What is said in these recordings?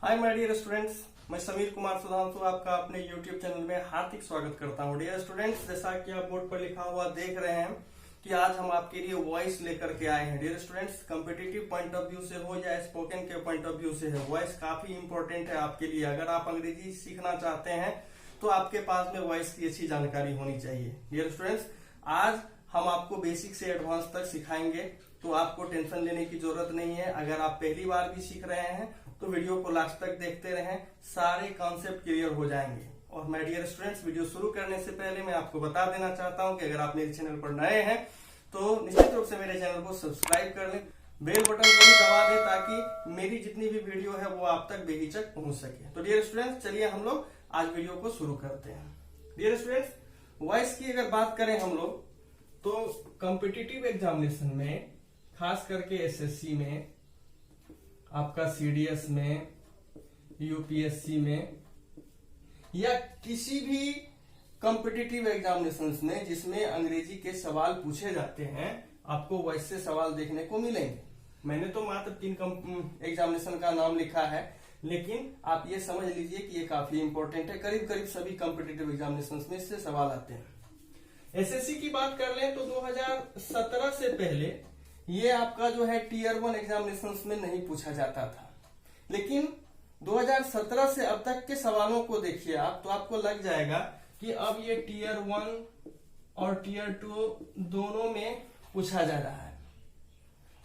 Hi my dear students, मैं समीर कुमार सुधांशु आपका अपने YouTube चैनल में हार्दिक स्वागत करता हूं। डियर स्टूडेंट्स, जैसा कि आप बोर्ड पर लिखा हुआ देख रहे हैं कि आज हम आपके लिए वॉइस लेकर के आए हैं। Dear students, competitive point of view से हो या स्पोकन के पॉइंट ऑफ व्यू से है, वॉइस काफी इंपॉर्टेंट है आपके लिए। अगर आप अंग्रेजी सीखना चाहते हैं तो आपके पास में वॉइस की अच्छी जानकारी होनी चाहिए। डियर स्टूडेंट्स, आज हम आपको बेसिक से एडवांस तक सिखाएंगे, तो आपको टेंशन लेने की जरूरत नहीं है। अगर आप पहली बार भी सीख रहे हैं तो वीडियो को लास्ट तक देखते रहें, सारे कॉन्सेप्ट क्लियर हो जाएंगे। और माय डियर स्टूडेंट्स, वीडियो शुरू करने से पहले मैं आपको बता देना चाहता हूं कि अगर आप मेरे चैनल पर नए हैं तो निश्चित रूप से मेरे चैनल को सब्सक्राइब कर लें, बेल बटन को भी दबा दें ताकि मेरी जितनी भी वीडियो है वो आप तक बेहिचक पहुंच सके। तो डियर स्टूडेंट्स, चलिए हम लोग आज वीडियो को शुरू करते हैं। डियर स्टूडेंट्स, वॉइस की अगर बात करें हम लोग तो कॉम्पिटिटिव एग्जामिनेशन में, खास करके एसएससी में, आपका सीडीएस में, यूपीएससी में या किसी भी कॉम्पिटिटिव एग्जामिनेशंस में जिसमें अंग्रेजी के सवाल पूछे जाते हैं, आपको वॉइस से सवाल देखने को मिलेंगे। मैंने तो मात्र 3 एग्जामिनेशन का नाम लिखा है, लेकिन आप ये समझ लीजिए कि ये काफी इंपॉर्टेंट है। करीब करीब सभी कॉम्पिटिटिव एग्जामिनेशंस में इससे सवाल आते हैं। एसएससी की बात कर लें तो 2017 से पहले ये आपका जो है टीयर 1 एग्जामिनेशंस में नहीं पूछा जाता था, लेकिन 2017 से अब तक के सवालों को देखिए आप, तो आपको लग जाएगा कि अब ये टीयर 1 और टीयर 2 दोनों में पूछा जा रहा है।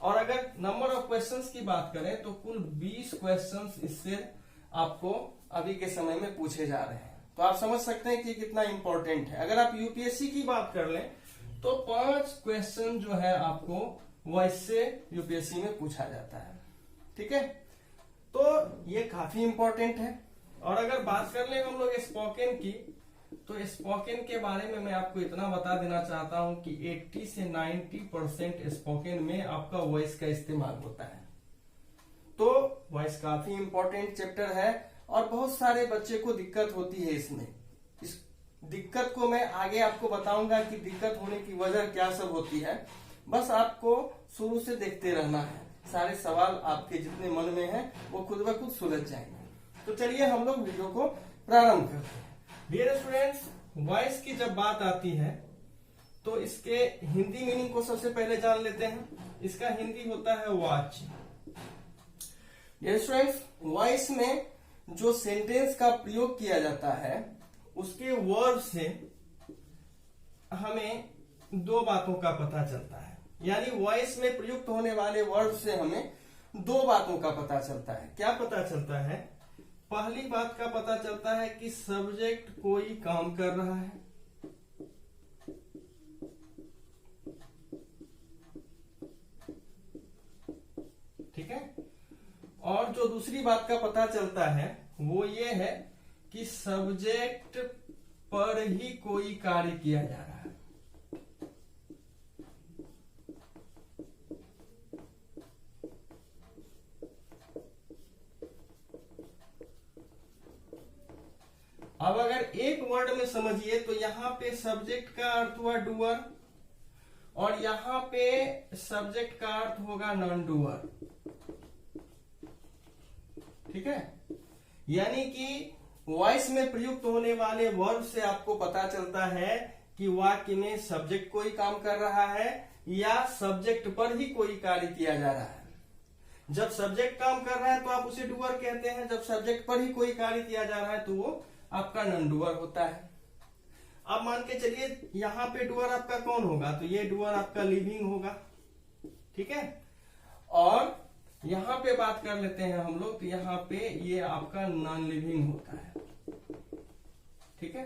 और अगर नंबर ऑफ क्वेश्चंस की बात करें तो कुल 20 क्वेश्चंस इससे आपको अभी के समय में पूछे जा रहे हैं। तो आप समझ सकते हैं कि कितना इंपॉर्टेंट है। अगर आप यूपीएससी की बात कर लें तो 5 क्वेश्चन जो है आपको वॉइस से यूपीएससी में पूछा जाता है। ठीक है, तो ये काफी इंपॉर्टेंट है। और अगर बात कर लें हम लोग स्पोकन की, तो स्पोकन के बारे में मैं आपको इतना बता देना चाहता हूं कि 80 से 90% स्पोकन में आपका वॉइस का इस्तेमाल होता है। तो वॉइस काफी इंपॉर्टेंट चैप्टर है और बहुत सारे बच्चे को दिक्कत होती है इसमें। इस दिक्कत को मैं आगे आपको बताऊंगा कि दिक्कत होने की वजह क्या सब होती है। बस आपको शुरू से देखते रहना है, सारे सवाल आपके जितने मन में हैं वो खुद ब खुद सुलझ जाएंगे। तो चलिए हम लोग वीडियो को प्रारंभ करते हैं। डियर स्टूडेंट्स, वॉइस की जब बात आती है तो इसके हिंदी मीनिंग को सबसे पहले जान लेते हैं। इसका हिंदी होता है वॉच। डियर स्टूडेंट्स, वॉइस में जो सेंटेंस का प्रयोग किया जाता है उसके वर्ब से हमें 2 बातों का पता चलता है। यानी वॉइस में प्रयुक्त होने वाले वर्ड से हमें 2 बातों का पता चलता है। क्या पता चलता है? पहली बात का पता चलता है कि सब्जेक्ट कोई काम कर रहा है, ठीक है। और जो दूसरी बात का पता चलता है वो ये है कि सब्जेक्ट पर ही कोई कार्य किया जा रहा है। अब अगर एक वर्ड में समझिए तो यहाँ पे सब्जेक्ट का अर्थ हुआ डूअर और यहाँ पे सब्जेक्ट का अर्थ होगा नॉन डूअर, ठीक है। यानी कि वॉइस में प्रयुक्त होने वाले वर्ब से आपको पता चलता है कि वाक्य में सब्जेक्ट कोई काम कर रहा है या सब्जेक्ट पर ही कोई कार्य किया जा रहा है। जब सब्जेक्ट काम कर रहा है तो आप उसे डूअर कहते हैं, जब सब्जेक्ट पर ही कोई कार्य किया जा रहा है तो वो आपका नॉन डूअर होता है। अब मान के चलिए यहाँ पे डूअर आपका कौन होगा, तो ये डूअर आपका लिविंग होगा, ठीक है। और यहाँ पे बात कर लेते हैं हम लोग, तो यहाँ पे ये आपका नॉन लिविंग होता है, ठीक है।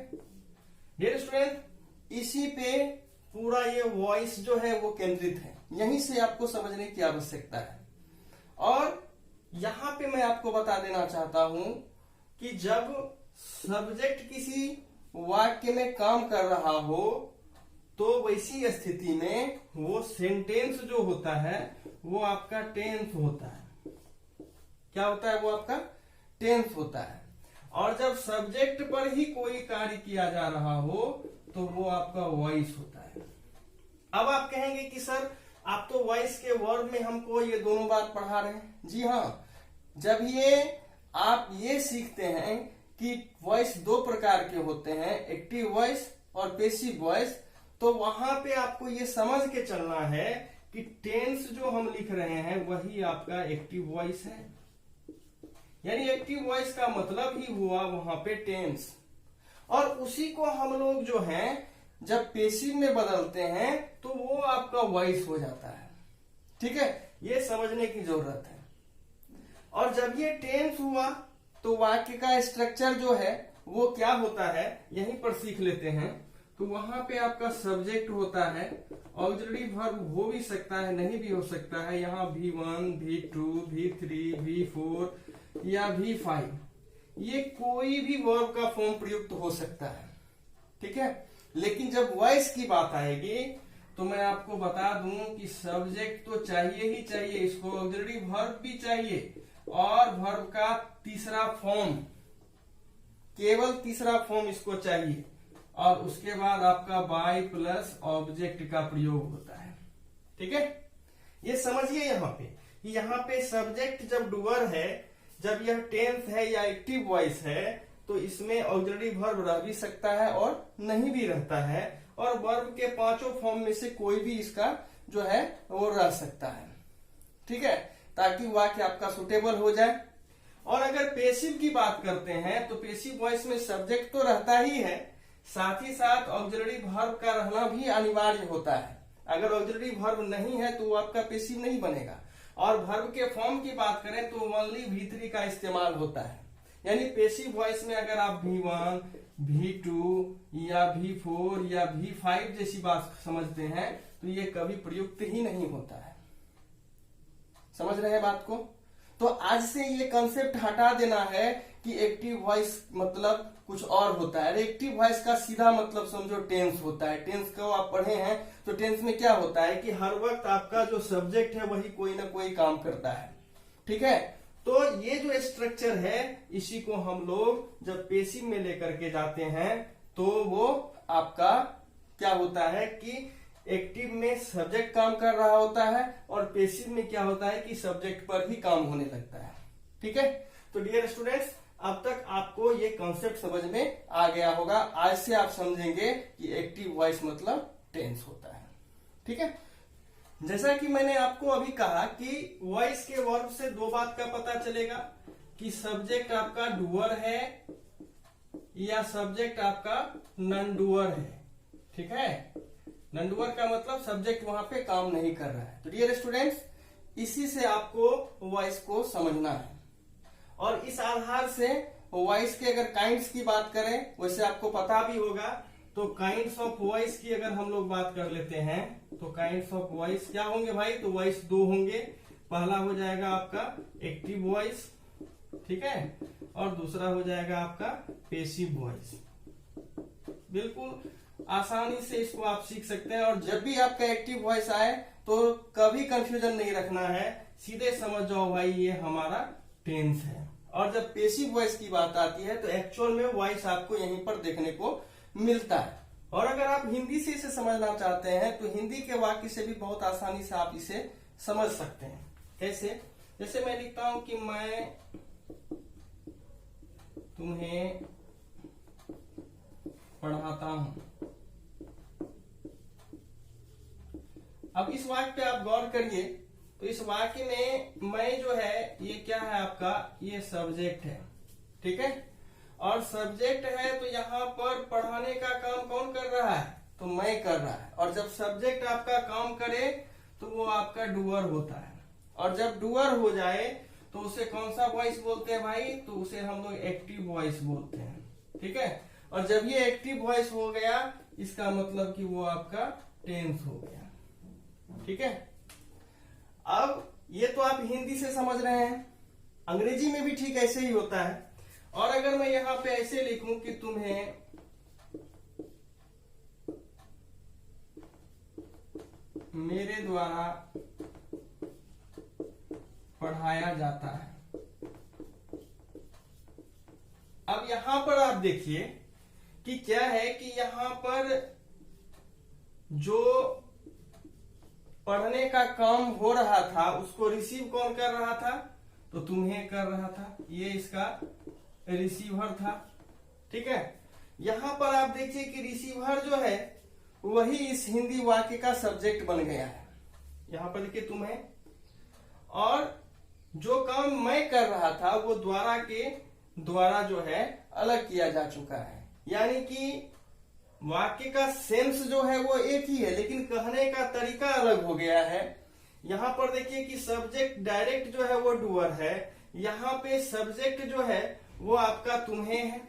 डियर स्टूडेंट, इसी पे पूरा ये वॉइस जो है वो केंद्रित है, यहीं से आपको समझने की आवश्यकता है। और यहाँ पे मैं आपको बता देना चाहता हूं कि जब सब्जेक्ट किसी वाक्य में काम कर रहा हो तो वैसी स्थिति में वो सेंटेंस जो होता है वो आपका टेंस होता है। क्या होता है? वो आपका टेंस होता है। और जब सब्जेक्ट पर ही कोई कार्य किया जा रहा हो तो वो आपका वॉइस होता है। अब आप कहेंगे कि सर आप तो वॉइस के वर्ब में हमको ये दोनों बात पढ़ा रहे हैं। जी हाँ, जब ये आप ये सीखते हैं कि वॉइस दो प्रकार के होते हैं, एक्टिव वॉइस और पेसिव वॉइस। तो वहां पे आपको ये समझ के चलना है कि टेंस जो हम लिख रहे हैं वही आपका एक्टिव वॉइस है, यानी एक्टिव वॉइस का मतलब ही हुआ वहां पे टेंस। और उसी को हम लोग जो है जब पेसिव में बदलते हैं तो वो आपका वॉइस हो जाता है। ठीक है, ये समझने की जरूरत है। और जब ये टेंस हुआ तो वाक्य का स्ट्रक्चर जो है वो क्या होता है, यहीं पर सीख लेते हैं। तो वहां पे आपका सब्जेक्ट होता है, ऑक्सिलरी वर्ब हो भी सकता है, नहीं भी हो सकता है। यहाँ V1, V2, V3, V4 या V5, ये कोई भी वर्ब का फॉर्म प्रयुक्त हो सकता है। ठीक है, लेकिन जब वॉइस की बात आएगी तो मैं आपको बता दूं कि सब्जेक्ट तो चाहिए ही चाहिए, इसको ऑक्सिलरी वर्ब भी चाहिए और वर्ब का तीसरा फॉर्म, केवल तीसरा फॉर्म इसको चाहिए। और उसके बाद आपका बाय प्लस ऑब्जेक्ट का प्रयोग होता है। ठीक है, ये समझिए यहाँ पे सब्जेक्ट जब डूअर है, जब यह टेंस है या एक्टिव वॉइस है, तो इसमें ऑक्सिलरी वर्ब रह भी सकता है और नहीं भी रहता है। और वर्ब के पांचों फॉर्म में से कोई भी इसका जो है वो रह सकता है। ठीक है, ताकि वाक्य आपका सुटेबल हो जाए। और अगर पेसिव की बात करते हैं तो पेसिव वॉइस में सब्जेक्ट तो रहता ही है, साथ ही साथ ऑक्सिलरी वर्ब का रहना भी अनिवार्य होता है। अगर ऑक्सिलरी वर्ब नहीं है तो वो आपका पेसिव नहीं बनेगा। और वर्ब के फॉर्म की बात करें तो ओनली V3 का इस्तेमाल होता है, यानी पेसिव वॉइस में अगर आप V1, V2 या V4 या V5 जैसी बात समझते हैं तो ये कभी प्रयुक्त ही नहीं होता है। समझ रहे हैं बात को? तो आज से ये कंसेप्ट हटा देना है कि एक्टिव वॉइस मतलब कुछ और होता है। एक्टिव वॉइस का सीधा मतलब समझो टेंस होता है। टेंस को आप पढ़े हैं तो टेंस में क्या होता है कि हर वक्त आपका जो सब्जेक्ट है वही कोई ना कोई काम करता है। ठीक है, तो ये जो स्ट्रक्चर है इसी को हम लोग जब पेसिव में लेकर के जाते हैं तो वो आपका क्या होता है कि एक्टिव में सब्जेक्ट काम कर रहा होता है और पेसिव में क्या होता है कि सब्जेक्ट पर ही काम होने लगता है। ठीक है, तो डियर स्टूडेंट्स, अब तक आपको ये कॉन्सेप्ट समझ में आ गया होगा। आज से आप समझेंगे कि एक्टिव वॉइस मतलब टेंस होता है। ठीक है, जैसा कि मैंने आपको अभी कहा कि वॉइस के वर्ब से दो बात का पता चलेगा कि सब्जेक्ट आपका डूअर है या सब्जेक्ट आपका नॉन डूअर है। ठीक है, नॉन डूअर का मतलब सब्जेक्ट वहां पे काम नहीं कर रहा है। तो डियर स्टूडेंट्स, इसी से आपको वॉइस को समझना है। और इस आधार से वॉइस के अगर काइंड्स की बात करें, वैसे आपको पता भी होगा, तो काइंड्स ऑफ वॉइस की अगर हम लोग बात कर लेते हैं तो काइंड्स ऑफ वॉइस क्या होंगे भाई? तो वॉइस दो होंगे। पहला हो जाएगा आपका एक्टिव वॉइस, ठीक है, और दूसरा हो जाएगा आपका पेसिव वॉइस। बिल्कुल आसानी से इसको आप सीख सकते हैं। और जब भी आपका एक्टिव वॉइस आए तो कभी कंफ्यूजन नहीं रखना है, सीधे समझ जाओ भाई ये हमारा टेंस है। और जब पेसिव वॉइस की बात आती है तो एक्चुअल में वॉइस आपको यहीं पर देखने को मिलता है। और अगर आप हिंदी से इसे समझना चाहते हैं तो हिंदी के वाक्य से भी बहुत आसानी से आप इसे समझ सकते हैं। कैसे? जैसे मैं लिखता हूं कि मैं तुम्हें पढ़ाता हूं। अब इस वाक्य पे आप गौर करिए, तो इस वाक्य में मैं जो है ये क्या है आपका, ये सब्जेक्ट है। ठीक है, और सब्जेक्ट है तो यहाँ पर पढ़ाने का काम कौन कर रहा है? तो मैं कर रहा है। और जब सब्जेक्ट आपका काम करे तो वो आपका डूअर होता है। और जब डूअर हो जाए तो उसे कौन सा वॉइस बोलते हैं भाई? तो उसे हम लोग एक्टिव वॉइस बोलते हैं। ठीक है, और जब ये एक्टिव वॉइस हो गया इसका मतलब कि वो आपका टेंस हो गया। ठीक है, अब ये तो आप हिंदी से समझ रहे हैं, अंग्रेजी में भी ठीक ऐसे ही होता है। और अगर मैं यहां पे ऐसे लिखूं कि तुम्हें मेरे द्वारा पढ़ाया जाता है। अब यहां पर आप देखिए कि क्या है कि यहां पर जो पढ़ने का काम हो रहा था उसको रिसीव कौन कर रहा था? तो तुम्हें कर रहा था, ये इसका रिसीवर था। ठीक है, यहां पर आप देखिए कि रिसीवर जो है वही इस हिंदी वाक्य का सब्जेक्ट बन गया है। यहां पर देखिए तुम्हें, और जो काम मैं कर रहा था वो द्वारा के द्वारा जो है अलग किया जा चुका है, यानी कि वाक्य का सेंस जो है वो एक ही है लेकिन कहने का तरीका अलग हो गया है। यहां पर देखिए कि सब्जेक्ट डायरेक्ट जो है वो डूअर है, यहां पे सब्जेक्ट जो है वो आपका तुम्हें है।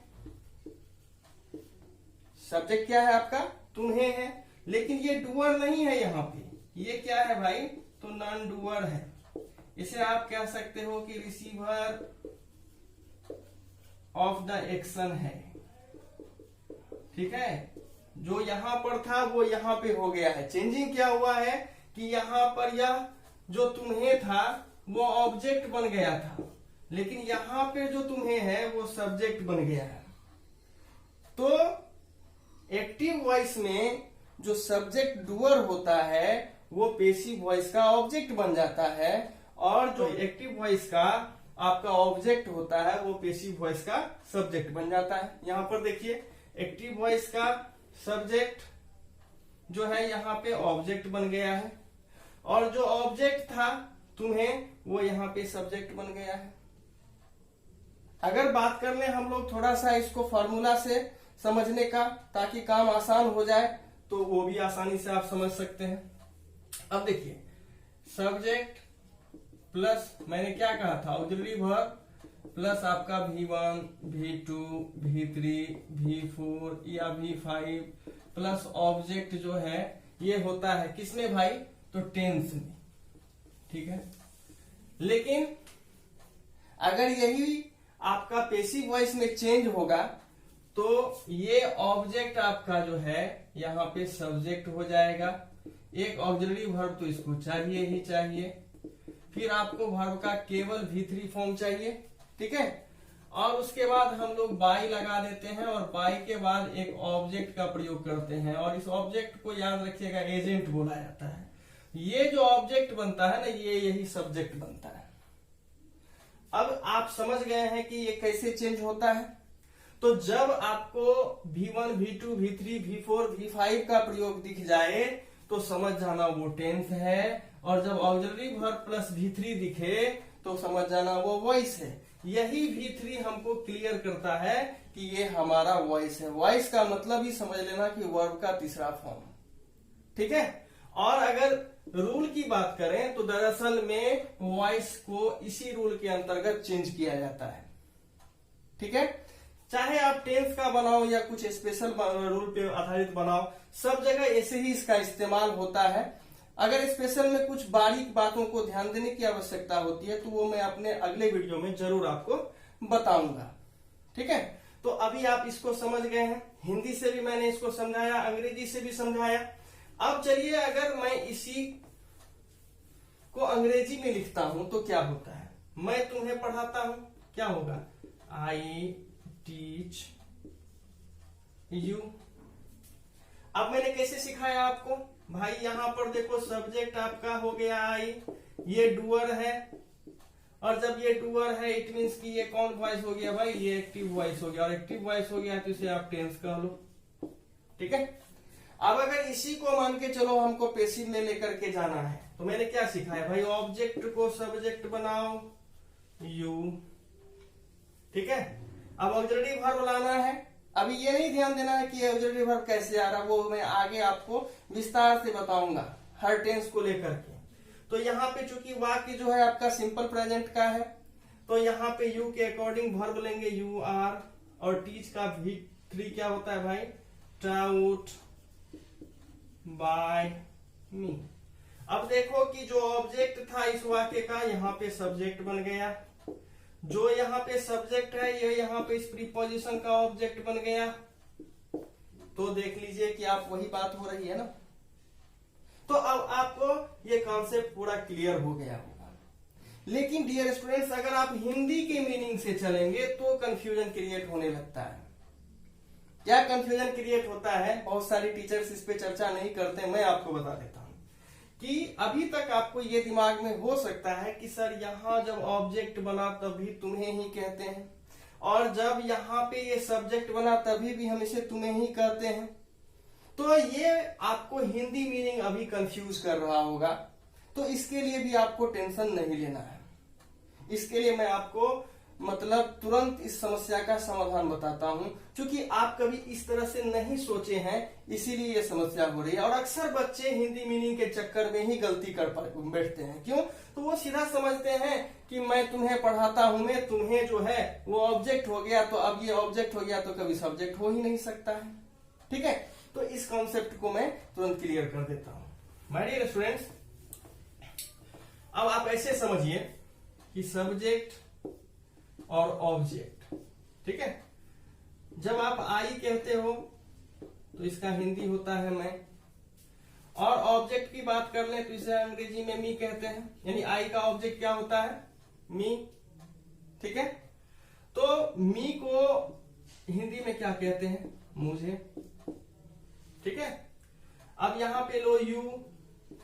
सब्जेक्ट क्या है आपका? तुम्हें है, लेकिन ये डूअर नहीं है। यहाँ पे ये क्या है भाई? तो नॉन डूअर है। इसे आप कह सकते हो कि रिसीवर ऑफ द एक्शन है। ठीक है, जो यहां पर था वो यहां पे हो गया है। चेंजिंग क्या हुआ है कि यहां पर यह जो तुम्हें था वो ऑब्जेक्ट बन गया था, लेकिन यहां पे जो तुम्हें है वो सब्जेक्ट बन गया है। तो एक्टिव वॉइस में जो सब्जेक्ट डूअर होता है वो पेसिव वॉइस का ऑब्जेक्ट बन जाता है, और जो एक्टिव वॉइस का आपका ऑब्जेक्ट होता है वो पेसिव वॉइस का सब्जेक्ट बन जाता है। यहां पर देखिए एक्टिव वॉइस का सब्जेक्ट जो है यहाँ पे ऑब्जेक्ट बन गया है, और जो ऑब्जेक्ट था तुम्हें वो यहाँ पे सब्जेक्ट बन गया है। अगर बात कर ले हम लोग थोड़ा सा इसको फॉर्मूला से समझने का, ताकि काम आसान हो जाए, तो वो भी आसानी से आप समझ सकते हैं। अब देखिए सब्जेक्ट प्लस मैंने क्या कहा था, ऑक्सिलरी वर्ब प्लस आपका V1, V2, V3, V4 या V5 प्लस ऑब्जेक्ट जो है ये होता है किसमें भाई? तो टेंस में। ठीक है, लेकिन अगर यही आपका पेसिव वॉइस में चेंज होगा तो ये ऑब्जेक्ट आपका जो है यहाँ पे सब्जेक्ट हो जाएगा। एक ऑक्सिलरी वर्ब तो इसको चाहिए ही चाहिए, फिर आपको वर्ब का केवल V3 फॉर्म चाहिए। ठीक है, और उसके बाद हम लोग बाई लगा देते हैं, और बाई के बाद एक ऑब्जेक्ट का प्रयोग करते हैं, और इस ऑब्जेक्ट को याद रखिएगा एजेंट बोला जाता है। ये जो ऑब्जेक्ट बनता है ना, ये यही सब्जेक्ट बनता है। अब आप समझ गए हैं कि ये कैसे चेंज होता है। तो जब आपको V1, V2, V3, V4, V5 का प्रयोग दिख जाए तो समझ जाना वो टेंस है, और जब ऑक्सिलरी वर्ब प्लस V3 दिखे तो समझ जाना वो वॉइस है। यही V3 हमको क्लियर करता है कि ये हमारा वॉइस है। वॉइस का मतलब ही समझ लेना कि वर्ब का तीसरा फॉर्म। ठीक है, और अगर रूल की बात करें तो दरअसल में वॉइस को इसी रूल के अंतर्गत चेंज किया जाता है। ठीक है, चाहे आप टेंस का बनाओ या कुछ स्पेशल रूल पे आधारित बनाओ, सब जगह ऐसे ही इसका इस्तेमाल होता है। अगर स्पेशल में कुछ बारीक बातों को ध्यान देने की आवश्यकता होती है तो वो मैं अपने अगले वीडियो में जरूर आपको बताऊंगा। ठीक है, तो अभी आप इसको समझ गए हैं। हिंदी से भी मैंने इसको समझाया, अंग्रेजी से भी समझाया। अब चलिए अगर मैं इसी को अंग्रेजी में लिखता हूं तो क्या होता है? मैं तुम्हें पढ़ाता हूं, क्या होगा? I teach you. अब मैंने कैसे सिखाया आपको? भाई यहां पर देखो सब्जेक्ट आपका हो गया आई, ये डूअर है, और जब ये डूअर है इट मीन्स कि ये कौन वॉइस हो गया भाई? ये एक्टिव वॉइस हो गया, और एक्टिव वॉइस हो गया तो इसे आप टेंस कह लो। ठीक है, अब अगर इसी को मान के चलो हमको पेसिव में लेकर के जाना है तो मैंने क्या सिखाया भाई? ऑब्जेक्ट को सब्जेक्ट बनाओ यू। ठीक है, अब ऑक्सिलरी वर्ब लाना है। अभी ये नहीं ध्यान देना है कि ऑक्सिलरी वर्ब कैसे आ रहा, वो मैं आगे आपको विस्तार से बताऊंगा हर टेंस को लेकर के। तो यहाँ पे चूंकि वाक्य जो है आपका सिंपल प्रेजेंट का है, तो यहाँ पे यू के अकॉर्डिंग वर्ब लेंगे यू आर, और टीच का V3 क्या होता है भाई? टाउट बाय मी। अब देखो कि जो ऑब्जेक्ट था इस वाक्य का यहाँ पे सब्जेक्ट बन गया, जो यहाँ पे सब्जेक्ट है ये यहाँ पे इस प्रीपोजिशन का ऑब्जेक्ट बन गया। तो देख लीजिए कि आप वही बात हो रही है ना। तो अब आपको ये कॉन्सेप्ट पूरा क्लियर हो गया होगा। लेकिन डियर स्टूडेंट्स, अगर आप हिंदी के मीनिंग से चलेंगे तो कंफ्यूजन क्रिएट होने लगता है। क्या कंफ्यूजन क्रिएट होता है? बहुत सारी टीचर्स इस पे चर्चा नहीं करते, मैं आपको बता देता हूं कि अभी तक आपको ये दिमाग में हो सकता है कि सर यहाँ जब ऑब्जेक्ट बना तभी तुम्हें ही कहते हैं, और जब यहाँ पे ये सब्जेक्ट बना तभी भी हम इसे तुम्हें ही कहते हैं। तो ये आपको हिंदी मीनिंग अभी कंफ्यूज कर रहा होगा, तो इसके लिए भी आपको टेंशन नहीं लेना है। इसके लिए मैं आपको मतलब तुरंत इस समस्या का समाधान बताता हूं, क्योंकि आप कभी इस तरह से नहीं सोचे हैं, इसीलिए ये समस्या हो रही है। और अक्सर बच्चे हिंदी मीनिंग के चक्कर में ही गलती कर बैठते हैं। क्यों? तो वो सीधा समझते हैं कि मैं तुम्हें पढ़ाता हूं, मैं तुम्हें जो है वो ऑब्जेक्ट हो गया, तो अब ये ऑब्जेक्ट हो गया तो कभी सब्जेक्ट हो ही नहीं सकता है। ठीक है, तो इस कॉन्सेप्ट को मैं तुरंत क्लियर कर देता हूं। माय डियर स्टूडेंट्स, अब आप ऐसे समझिए कि सब्जेक्ट और ऑब्जेक्ट, ठीक है, जब आप आई कहते हो तो इसका हिंदी होता है मैं, और ऑब्जेक्ट की बात कर लें तो इसे अंग्रेजी में मी कहते हैं। यानी आई का ऑब्जेक्ट क्या होता है? मी। ठीक है, तो मी को हिंदी में क्या कहते हैं? मुझे। ठीक है, अब यहां पे लो यू,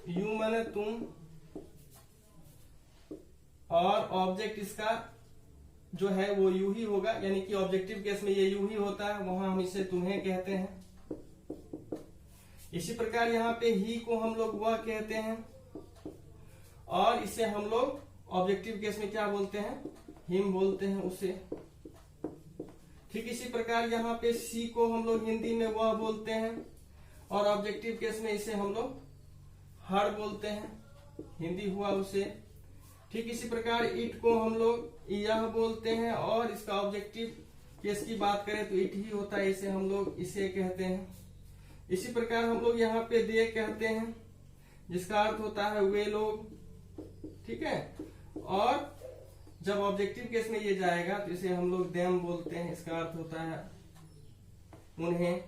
यू माने तुम, और ऑब्जेक्ट इसका जो है वो यू ही होगा, यानी कि ऑब्जेक्टिव केस में ये यू ही होता है, वहां हम इसे तुम्हें कहते हैं। इसी प्रकार यहाँ पे ही को हम लोग वह कहते हैं, और इसे हम लोग ऑब्जेक्टिव केस में क्या बोलते हैं? हिम बोलते हैं उसे। ठीक इसी प्रकार यहाँ पे सी को हम लोग हिंदी में वह बोलते हैं, और ऑब्जेक्टिव केस में इसे हम लोग हर बोलते हैं, हिंदी हुआ उसे। ठीक इसी प्रकार इट को हम लोग यह बोलते हैं, और इसका ऑब्जेक्टिव केस की बात करें तो इट ही होता है, इसे हम लोग इसे कहते हैं। इसी प्रकार हम लोग यहाँ पे दे कहते हैं, जिसका अर्थ होता है वे लोग। ठीक है, और जब ऑब्जेक्टिव केस में ये जाएगा तो इसे हम लोग देम बोलते हैं, इसका अर्थ होता है उन्हें।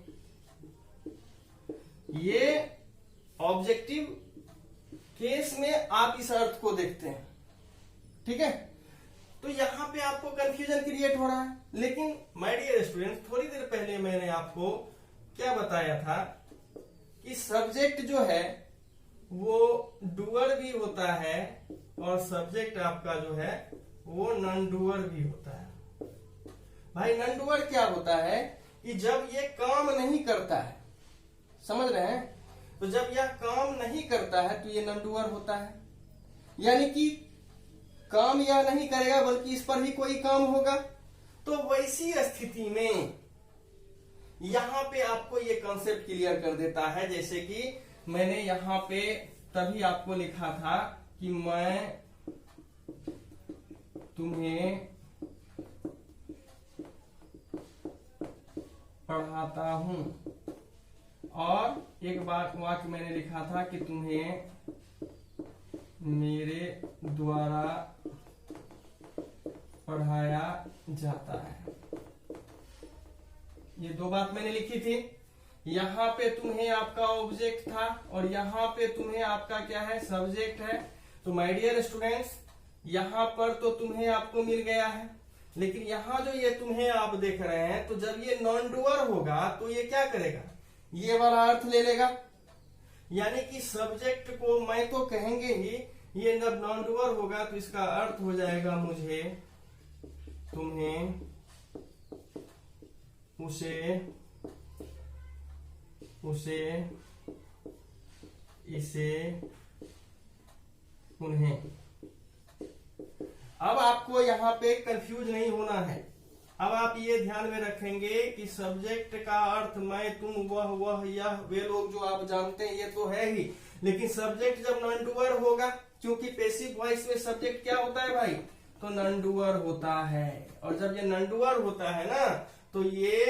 ये ऑब्जेक्टिव केस में आप इस अर्थ को देखते हैं। ठीक है, तो यहां पे आपको कंफ्यूजन क्रिएट हो रहा है। लेकिन माय डियर स्टूडेंट, थोड़ी देर पहले मैंने आपको क्या बताया था कि सब्जेक्ट जो है वो डूअर भी होता है, और सब्जेक्ट आपका जो है वो नॉन डूअर भी होता है। भाई नॉन डूअर क्या होता है कि जब ये काम नहीं करता है, समझ रहे हैं, तो जब यह काम नहीं करता है तो ये नॉन डूअर होता है। यानी कि काम यह नहीं करेगा बल्कि इस पर ही कोई काम होगा। तो वैसी स्थिति में यहां पे आपको ये कॉन्सेप्ट क्लियर कर देता है। जैसे कि मैंने यहां पे तभी आपको लिखा था कि मैं तुम्हें पढ़ाता हूं, और एक बार वाक्य मैंने लिखा था कि तुम्हें मेरे द्वारा पढ़ाया जाता है। ये दो बात मैंने लिखी थी। यहाँ पे तुम्हें आपका ऑब्जेक्ट था, और यहाँ पे तुम्हें आपका क्या है? सब्जेक्ट है। तो माय डियर स्टूडेंट्स, यहाँ पर तो तुम्हें आपको मिल गया है, लेकिन यहाँ जो ये तुम्हें आप देख रहे हैं, तो जब ये नॉन डूअर होगा तो ये क्या करेगा? ये वाला अर्थ ले लेगा। यानी कि सब्जेक्ट को मैं तो कहेंगे ही, ये जब नॉन डूअर होगा तो इसका अर्थ हो जाएगा मुझे, तुम्हें, उसे, इसे, उन्हें। अब आपको यहाँ पे कंफ्यूज नहीं होना है। अब आप ये ध्यान में रखेंगे कि सब्जेक्ट का अर्थ मैं, तुम, वह, यह, वे लोग जो आप जानते हैं ये तो है ही, लेकिन सब्जेक्ट जब नॉन डूअर होगा, क्योंकि पैसिव वॉइस में सब्जेक्ट क्या होता है भाई? तो नॉन डूअर होता है। और जब ये नॉन डूअर होता है ना, तो ये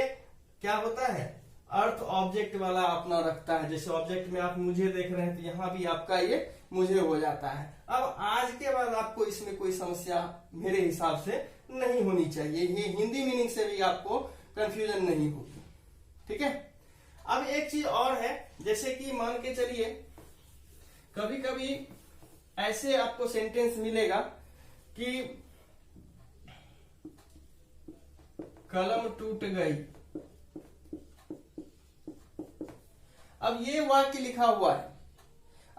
क्या होता है? अर्थ ऑब्जेक्ट वाला अपना रखता है। जैसे ऑब्जेक्ट में आप मुझे देख रहे हैं, तो यहाँ भी आपका ये मुझे हो जाता है। अब आज के बाद आपको इसमें कोई समस्या मेरे हिसाब से नहीं होनी चाहिए। ये हिंदी मीनिंग से भी आपको कंफ्यूजन नहीं होगी। ठीक है, अब एक चीज और है, जैसे कि मान के चलिए कभी कभी ऐसे आपको सेंटेंस मिलेगा कि कलम टूट गई। अब ये वाक्य लिखा हुआ है।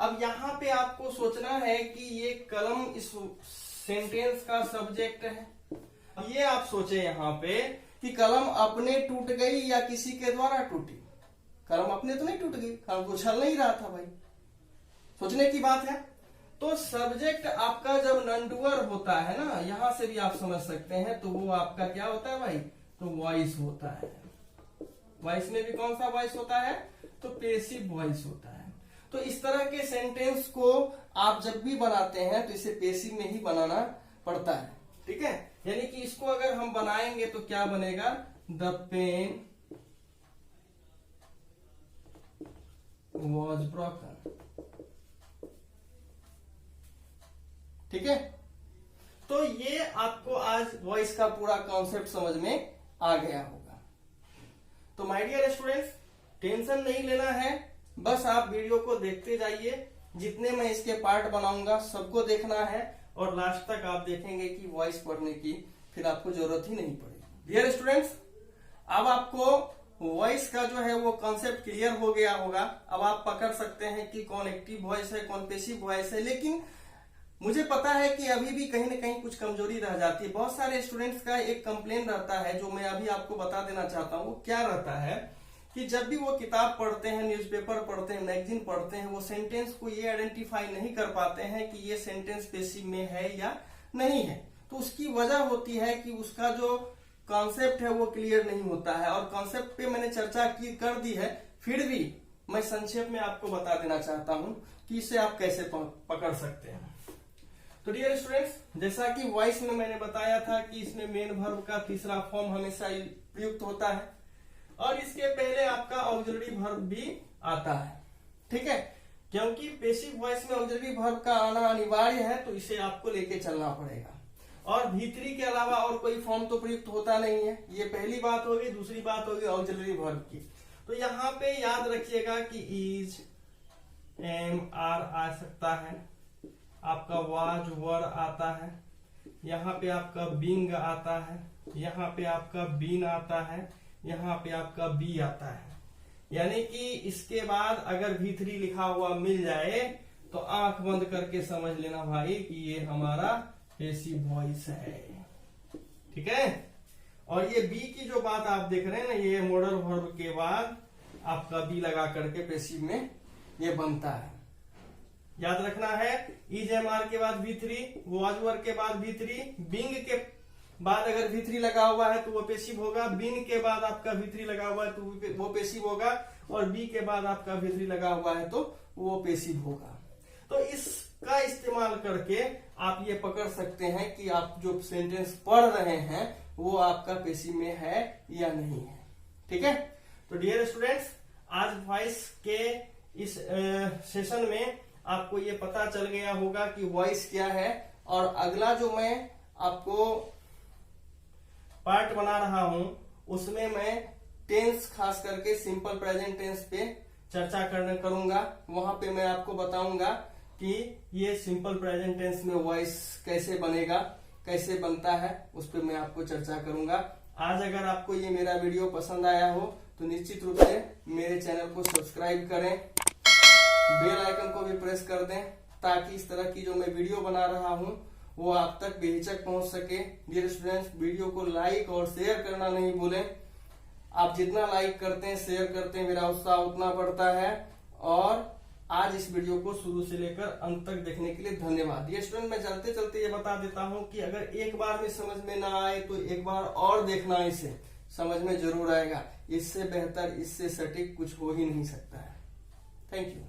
अब यहाँ पे आपको सोचना है कि ये कलम इस सेंटेंस का सब्जेक्ट है। अब ये आप सोचे यहाँ पे कि कलम अपने टूट गई या किसी के द्वारा टूटी। कलम अपने तो नहीं टूट गई, कलम तो उछल नहीं रहा था भाई, सोचने की बात है। तो सब्जेक्ट आपका जब नॉन-डूअर होता है ना, यहां से भी आप समझ सकते हैं, तो वो आपका क्या होता है भाई, तो वॉइस होता है। वॉइस में भी कौन सा वॉइस होता है, तो पेसिव वॉइस होता है। तो इस तरह के सेंटेंस को आप जब भी बनाते हैं तो इसे पेसिव में ही बनाना पड़ता है, ठीक है। यानी कि इसको अगर हम बनाएंगे तो क्या बनेगा, द पेन वॉज ब्रोकन, ठीक है। तो ये आपको आज वॉइस का पूरा कॉन्सेप्ट समझ में आ गया होगा। तो माय डियर स्टूडेंट्स, टेंशन नहीं लेना है, बस आप वीडियो को देखते जाइए। जितने मैं इसके पार्ट बनाऊंगा सबको देखना है और लास्ट तक आप देखेंगे कि वॉइस पढ़ने की फिर आपको जरूरत ही नहीं पड़ेगी। डियर स्टूडेंट्स, अब आपको वॉइस का जो है वो कॉन्सेप्ट क्लियर हो गया होगा। अब आप पकड़ सकते हैं कि कौन एक्टिव वॉइस है, कौन पेसिव वॉइस है। लेकिन मुझे पता है कि अभी भी कहीं ना कहीं कुछ कमजोरी रह जाती है। बहुत सारे स्टूडेंट्स का एक कंप्लेन रहता है, जो मैं अभी आपको बता देना चाहता हूँ। वो क्या रहता है कि जब भी वो किताब पढ़ते हैं, न्यूज़पेपर पढ़ते हैं, मैगजीन पढ़ते हैं, वो सेंटेंस को ये आइडेंटिफाई नहीं कर पाते हैं कि ये सेंटेंस पेसिव में है या नहीं है। तो उसकी वजह होती है कि उसका जो कॉन्सेप्ट है वो क्लियर नहीं होता है। और कॉन्सेप्ट पे मैंने चर्चा कर दी है, फिर भी मैं संक्षेप में आपको बता देना चाहता हूँ कि इसे आप कैसे पकड़ सकते हैं। तो डियर स्टूडेंट्स, जैसा कि वॉइस में मैंने बताया था कि इसमें मेन वर्ब का तीसरा फॉर्म हमेशा प्रयुक्त होता है और इसके पहले आपका ऑक्सिलरी वर्ब भी आता है, ठीक है। क्योंकि पेसिव वॉइस में ऑक्सिलरी वर्ब का आना अनिवार्य है, तो इसे आपको लेके चलना पड़ेगा। और भीतरी के अलावा और कोई फॉर्म तो प्रयुक्त होता नहीं है। ये पहली बात होगी। दूसरी बात होगी ऑक्सिलरी वर्ब की। तो यहाँ पे याद रखिएगा कि इज, एम, आर आ सकता है, आपका वाज, वर आता है, यहाँ पे आपका बींग आता है, यहाँ पे आपका बीन आता है, यहाँ पे आपका बी आता है। यानी कि इसके बाद अगर V3 लिखा हुआ मिल जाए तो आंख बंद करके समझ लेना भाई कि ये हमारा पेसिव वॉइस है, ठीक है। और ये बी की जो बात आप देख रहे हैं ना, ये मॉडल वर्ब के बाद आपका बी लगा करके पेसिव में ये बनता है। याद रखना है, इज, एम, आर के बाद V3, वाज, वर के बाद V3, बिंग के बाद अगर V3 लगा हुआ है तो वो पेसिव होगा। बिन के बाद आपका V3 लगा हुआ है तो वो पेसिव होगा। और बी के बाद आपका V3 लगा हुआ है तो वो पेसिव होगा। तो इसका इस्तेमाल करके आप ये पकड़ सकते हैं कि आप जो सेंटेंस पढ़ रहे हैं वो आपका पेसिव में है या नहीं है, ठीक है। तो डियर स्टूडेंट्स, आज वॉइस के इस सेशन में आपको ये पता चल गया होगा कि वॉइस क्या है। और अगला जो मैं आपको पार्ट बना रहा हूं उसमें मैं टेंस, खास करके सिंपल प्रेजेंट टेंस पे चर्चा करूंगा। वहां पे मैं आपको बताऊंगा कि ये सिंपल प्रेजेंट टेंस में वॉइस कैसे बनेगा, कैसे बनता है, उस पर मैं आपको चर्चा करूंगा। आज अगर आपको ये मेरा वीडियो पसंद आया हो तो निश्चित रूप से मेरे चैनल को सब्सक्राइब करें, बेल आइकन को भी प्रेस कर दें, ताकि इस तरह की जो मैं वीडियो बना रहा हूं वो आप तक बेहिचक पहुंच सके। डियर स्टूडेंट्स, वीडियो को लाइक और शेयर करना नहीं भूलें। आप जितना लाइक करते हैं, शेयर करते हैं, मेरा उत्साह उतना बढ़ता है। और आज इस वीडियो को शुरू से लेकर अंत तक देखने के लिए धन्यवाद। डियर स्टूडेंट, मैं चलते चलते ये बता देता हूं कि अगर एक बार में समझ में ना आए तो एक बार और देखना, इसे समझ में जरूर आएगा। इससे बेहतर, इससे सटीक कुछ हो ही नहीं सकता है। Thank you.